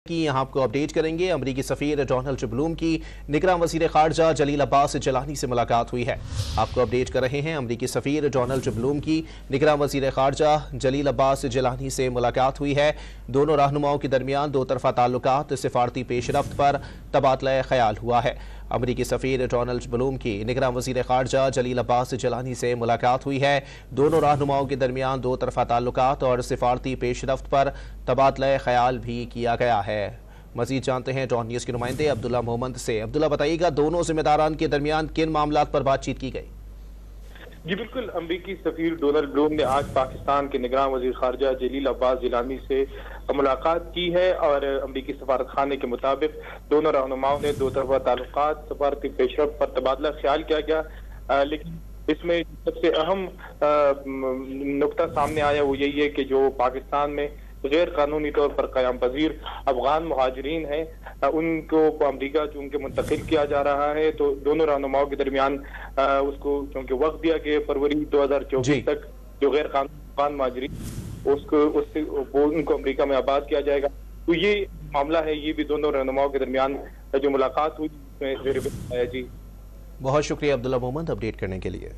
की यहाँ आपको अपडेट करेंगे। अमरीकी सफीर डोनाल्ड ब्लूम की निगरान वजीर खारजा जलील अब्बास जलानी से मुलाकात हुई है। आपको अपडेट कर रहे हैं। अमरीकी सफीर डोनाल्ड ब्लूम की निगरान वजीर खारजा जलील अब्बास जलानी से मुलाकात हुई है। दोनों रहनुमाओं के दरमियान दो तरफा ताल्लुकात सिफारती पेशरफ्त पर तबादला ख्याल हुआ है। अमरीकी सफीर डोनाल्ड ब्लूम की निगरान वजीर खारजा जलील अब्बास जलानी से मुलाकात हुई है। दोनों रहनुमाओं के दरमियान दो तरफा ताल्लुकात और सिफारती पेशरफ्त पर तबादला ख्याल भी किया गया है। मजीद जानते हैं डॉन न्यूज़ के नुमाइंदे अब्दुल्ला मोहम्मद से। अब्दुल्ला, बताइएगा दोनों जिम्मेदारान के दरमियान किन मामलात पर बातचीत की गई? जी बिल्कुल, अमरीकी सफीर डोनाल्ड ब्लूम ने आज पाकिस्तान के निगरान वजीर खारजा जलील अब्बास जलानी से मुलाकात की है और अमरीकी सफारत खाने के मुताबिक दोनों रहनुमाओं ने दो तरफा ताल्लुकात सफारती पेशरफ्त पर तबादला ख्याल किया गया। लेकिन इसमें सबसे अहम नुकता सामने आया वो यही है कि जो पाकिस्तान में गैर कानूनी तौर पर क़याम पजीर अफगान मुहाजिरीन हैं, उनको अमरीका चूंकि मुंतकिल किया जा रहा है, तो दोनों रहनुमाओं के दरमियान उसको चूंकि वक्त दिया गया फरवरी 2024 तक जो गैर कानूनी अफगान मुहाजिरीन उससे उनको अमरीका में आबाद किया जाएगा। तो ये मामला है, ये भी दोनों रहनुमाओं के दरमियान जो मुलाकात हुई उसमें जी। बहुत शुक्रिया अब्दुल्ला मोहम्मद अपडेट करने के लिए।